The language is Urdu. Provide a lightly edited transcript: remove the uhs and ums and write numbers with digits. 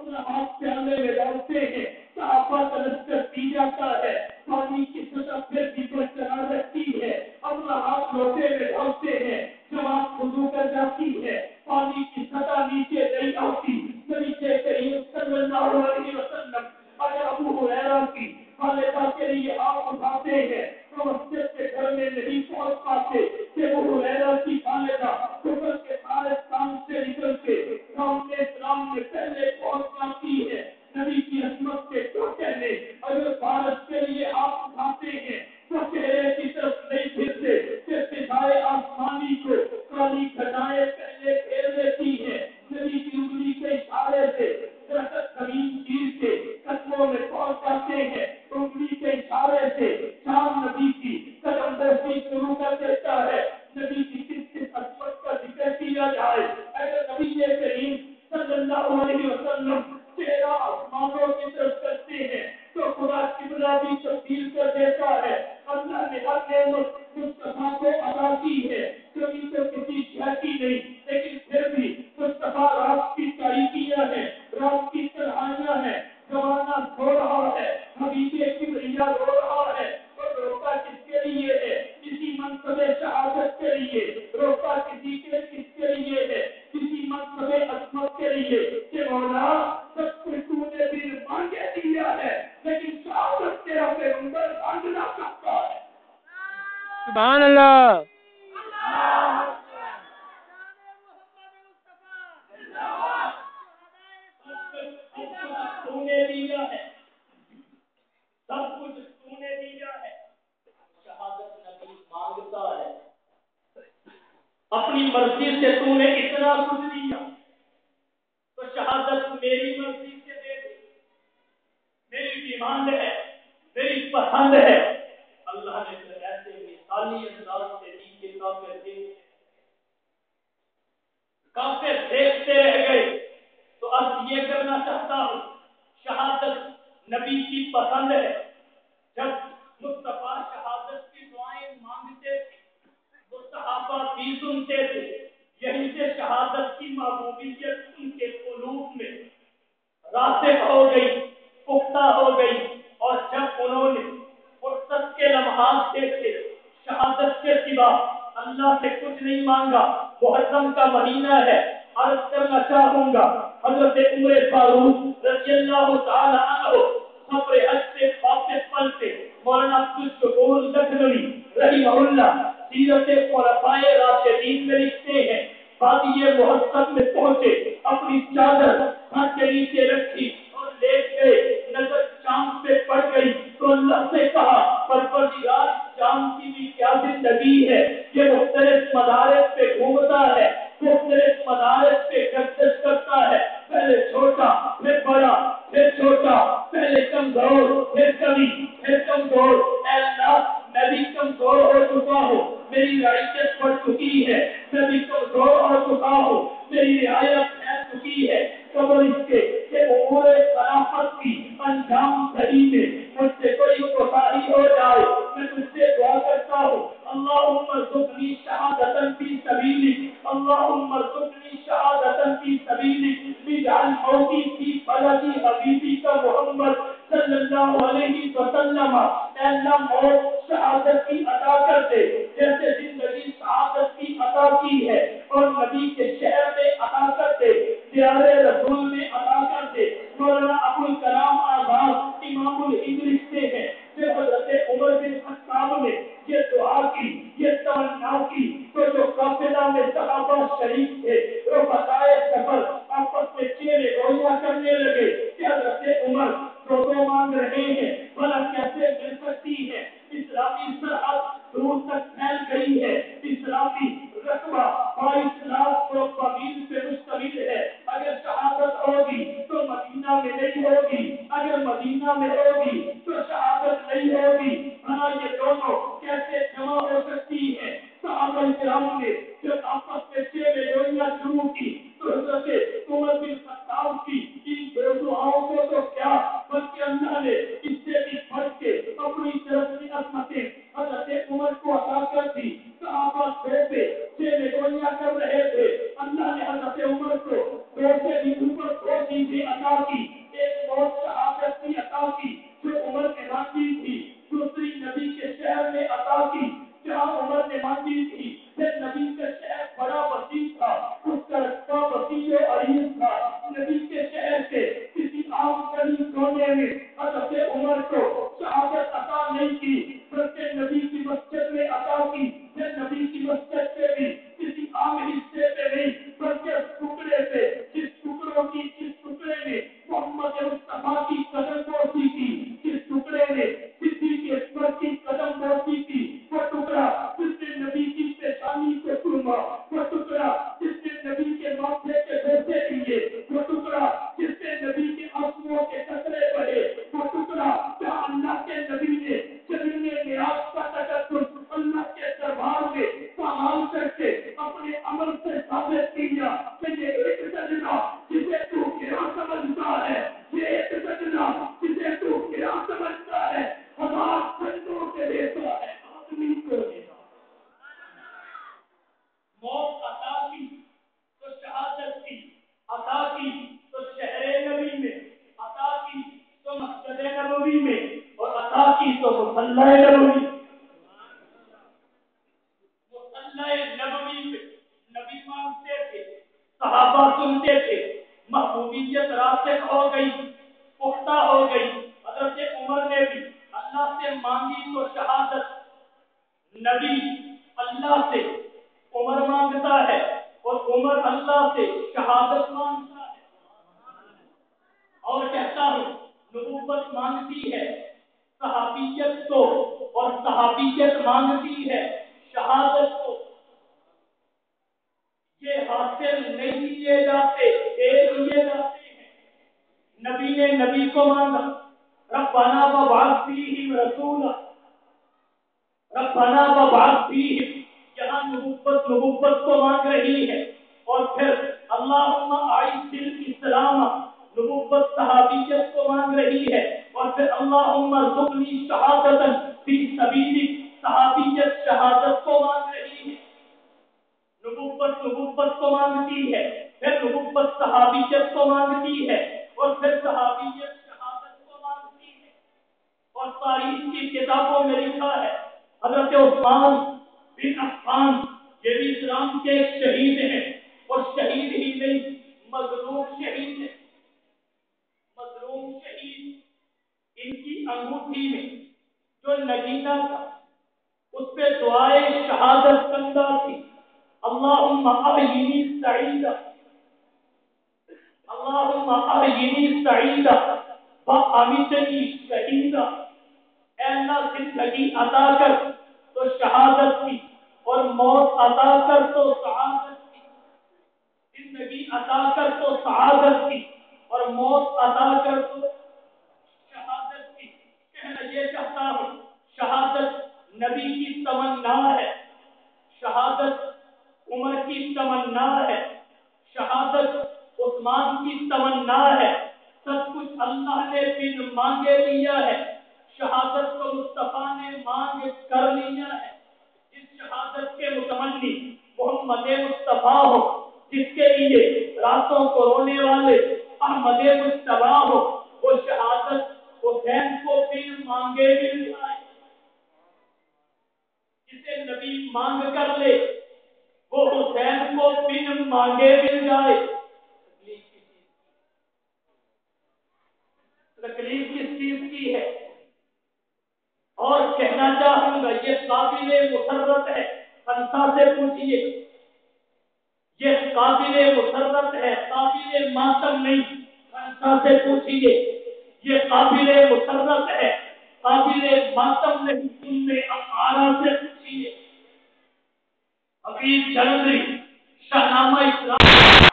اپنا ہاتھ پیالے میں ڈالتے ہیں، صحابہ کا لشکر پی جاتا ہے، پانی کی سطح پھر بھی برقرار رہتی ہے، اپنا ہاتھ لوٹے میں ڈالتے ہیں، جماعت وضو کر جاتی ہے، پانی کی سطح نیچے نہیں آتی، نبی کریم صلی اللہ علیہ وسلم اگر ابو ہریرہ کی خالدہ کے لیے آپ اٹھاتے ہیں تو مسجد کے گھر میں نہیں پہنچ پاتے کہ ابو ہریرہ کی خالدہ کفر کے سارے کام سے نکل کے سامنے اسلام میں پہلے پہنچ جاتی ہے، نبی کی عظمت کے کیا کہنے، اگر بھارت کے لیے آپ اٹھاتے ہیں تو چہرے کی طرف نہیں پھرتے کہ فضائے آسمانی کو کالی گھٹائیں پہلے گھیر لیتی ہیں، نبی کی انگلی کے اشارے سے درخت زمین چیر کے قدموں میں پہنچ جاتے ہیں، انگلی کے اشارے سے شام نبی کی قدم بوسی شروع کر دیتا ہے، نبی کی کس عظمت کا ذکر کیا جائے، اگر نبی کریم صلی اللہ علیہ وسلم چہرہ آسمانوں کی طرف کرتے ہیں تو خدا قبلہ بھی تبدیل کر دیتا ہے، اللہ نے ہر نعمت مصطفیٰ کو عطا کی ہے، کبھی تو کسی شے کی نہیں، لیکن پھر بھی مصطفیٰ رات کی تاریکیاں ہیں، رات کی تنہائیاں ہیں، زمانہ سو رہا ہے، حبیب کبریا رو رہا ہے، اور روتا کس کے لیے ہے؟ کسی منصب شہادت کے لیے، روتا کس کے لیے ہے؟ کسی منصب عظمت کے لیے کہ مولا سب کچھ تو نے بھی مانگے دیا ہے، لیکن شہادت تیرا پیغمبر مانگنا چاہتا ہے۔ سبحان اللہ۔ سب کچھ تو نے دیا ہے، شہادت نبی مانگتا ہے، اپنی مرضی سے تو نے اتنا کچھ دیا تو شہادت میری مرضی سے دے دے، میری ڈیمانڈ ہے، میری پسند ہے، اللہ نے پھر ایسے مثالی انداز سے دی کہ کافر دیکھتے رہ گئے۔ تو اب یہ کرنا چاہتا ہوں، شہادت نبی کی پسند ہے، جب مصطفیٰ شہادت کی دعائیں مانگتے تھے وہ صحابہ بھی سنتے تھے، یہیں سے شہادت کی محبوبیت ان کے قلوب میں راسخ ہو گئی، پختہ ہو گئی، اور جب انہوں نے فرصت کے لمحات دیکھے، شہادت کے سوا اللہ سے کچھ نہیں مانگا، محرم کا مہینہ ہے، عرض کرنا چاہوں گا حضرت عمر فاروق رضی اللہ تعالی عنہ سفر حج سے واپس پلٹے، مولانا عبدالشکور لکھنوی رحمہ اللہ سیرت خلفائے راشدین میں لکھتے ہیں، وادی محسب میں پہنچے، اپنی چادر سر کے نیچے رکھی اور لیٹ گئے، نظر چاند پہ پڑ گئی تو اللہ سے کہا پروردگار چاند کی بھی کیا زندگی ہے، یہ مختلف مدارس پہ گھومتا ہے، مختلف مدارس پہ گردش کرتا ہے، پہلے چھوٹا پھر بڑا پھر چھوٹا، پہلے کمزور پھر کمی پھر کمزور، اے اللہ میں بھی کمزور ہو چکا ہوں، میری رعیت بڑھ چکی ہے، میں بھی کمزور ہو چکا ہوں، میری رعایت پھیل چکی ہے، قبر اس کے کہ امور خلافت کی انجام دہی میں مجھ سے کوئی کوتاہی ہو جائے، میں تجھ سے دعا کرتا ہوں اللہم ارزقنی شہادتا فی سبیلک، اللہم ارزقنی شہادتا فی سبیلک، اجعل موتی فی بلدی حبیبک محمد صلی اللہ علیہ وسلم، اے اللہ موت شہادت کی عطا کر دے جیسے زندگی شہادت کی عطا کی ہے، اور نبی کے شہر میں عطا کر دے، دیار رسول میں عطا کر دے۔ مولانا ابوالکلام آزاد امام الہند لکھتے ہیں کہ حضرت عمر بن خطاب نے یہ دعا کی، یہ تمنا کی، تو جو قافلہ میں صحابہ شریک تھے وہ بتائے سفر آپس میں چیرے گولیاں کرنے لگے کہ حضرت عمر جو مانگ رہے ہیں بھلا کیسے مل سکتی ہے، اسلامی سرحد دور تک پھیل گئی ہے، اسلامی رقبہ 22 لاکھ میل پہ مشتمل ہے، اگر شہادت ہوگی تو مدینہ میں نہیں ہوگی، اگر مدینہ میں ہوگی تو شہادت نہیں ہوگی، ہاں یہ دونوں کیسے جمع ہو سکتی ہے؟ صحابہ کرام نے جب آپس میں چیرے گولیاں شروع کی تو حضرت عمر بن خطاب کی ان دو دعاؤں کو تو کیا بلکہ اللہ نے اس سے بھی بڑھ کے اپنی طرف کی عظمتیں حضرت عمر کو عطا کر دی، صحابہ دو پہ چیرے گولیاں کر رہے تھے، اللہ نے حضرت عمر کو دو سے بھی اوپر دو چیزیں عطا کی، ایک موت شہادت کی عطا کی جو عمر نے مانگی تھی، دوسری نبی کے شہر میں عطا کی جہاں عمر نے مانگی تھی، پھر نبی کا شہر بڑا وسیع تھا، اس کا رقبہ وسیع و عریض تھا، نبی کے شہر سے کسی عام گلی کونے میں حضرت عمر کو شہادت عطا نہیں کی، بلکہ نبی کی مسجد میں عطا کی، پھر نبی کی مسجد سے بھی کسی عام حصے پہ نہیں بلکہ اس ٹکڑے پہ جس ٹکڑے نے محمد مصطفیٰ کی قدم بوسی کی، جس ٹکڑے نے صدیق اکبر کی قدم بوسی کی، وہ ٹکڑا جس نے نبی کی پیشانی کو چوما، وہ ٹکڑا جس نے نبی کے ماتھے کے بوسے لیے، وہ ٹکڑا جس نے نبی کے آنسوؤں کے قطرے بہے، وہ ٹکڑا جہاں اللہ کے نبی نے زمین نیاز کا تقدم اللہ کے دربار میں سنبھال کر کے اپنے عمل سے ثابت کیا کہ یہ ایک سجدہ جسے تو گرا سمجھتا ہے، یہ ایک سجدہ جسے تو گرا سمجھتا ہے، ہزار سجدوں کے دیتا ہے آدمی کو دیتا۔ موت عطا کی تو شہادت کی، عطا کی تو شہر نبی میں، عطا کی تو مسجد نبوی میں، اور عطا کی تو مصلی نبوی، مصلی نبوی میں نبی مانگتے تھے، صحابہ سنتے تھے، محبوبیت راسخ ہو گئی، پختہ ہو گئی۔ حضرت عمر نے بھی اللہ سے مانگی تو شہادت، نبی اللہ سے عمر مانگتا ہے اور عمر اللہ سے شہادت مانگتا ہے، اور کہتا ہے نبوت مانگتی ہے صحابیت کو اور صحابیت مانگتی ہے شہادت کو، یہ حاصل نہیں کیے جاتے، دے دیے جاتے ہیں۔ نبی نے نبی کو مانگا، ربنا وابعث فیہم رسولا، ربنا وابعث فیہم، یہاں نبوت کو مانگ رہی ہے، اور پھر اللہم اعز الاسلام، نبوت صحابیت کو مانگ رہی ہے، اور پھر اللہم ارزقنی شہادتا فی سبیلک، صحابیت شہادت کو مانگ رہی ہے۔ نبوت کو مانگتی ہے، پھر نبوت صحابیت کو مانگتی ہے، اور پھر صحابیت شہادت کو مانگتی ہے۔ اور تاریخ کی کتابوں میں لکھا ہے حضرت عثمان بن عفان، یہ بھی اسلام کے ایک شہید ہیں، اور شہید ہی نہیں مظلوم شہید ہیں، مظلوم شہید، ان کی انگوٹھی میں جو نگینہ تھا اس پہ دعائے شہادت کندہ تھی، اللہم احیینی سعیدا، اللہم احیینی سعیدا وامیتنی شہیدا، اے اللہ زندگی عطا کر تو شہادت کی، اور موت عطا کر تو سعادت کی، زندگی عطا کر تو سعادت کی، اور موت عطا کر تو شہادت کی۔ کہنا یہ چاہتا ہوں شہادت نبی کی تمنا ہے، شہادت عمر کی تمنا ہے، شہادت عثمان کی تمنا ہے، سب کچھ اللہ نے بن مانگے لیا ہے، شہادت کو مصطفیٰ نے مانگ کر لیا ہے۔ جس شہادت کے متمنی محمد مصطفیٰ ہو، جس کے لیے راتوں کو رونے والے احمد مصطفیٰ ہو، وہ شہادت حسین کو بن مانگے مل جائے، جسے نبی مانگ کر لے وہ حسین کو بن مانگے مل جائے۔ تکلیف کس چیز کی ہے؟ اور کہنا چاہوں گا یہ قابل مسرت ہے، خنسا سے پوچھئے، یہ قابل مسرت ہے، قابل ماتم نہیں، خنسا سے پوچھئے، یہ قابل مسرت ہے، قابل ماتم نہیں، تم نے امارہ سے پوچھئے۔ حبیب جلندری شاہنامہ اسلام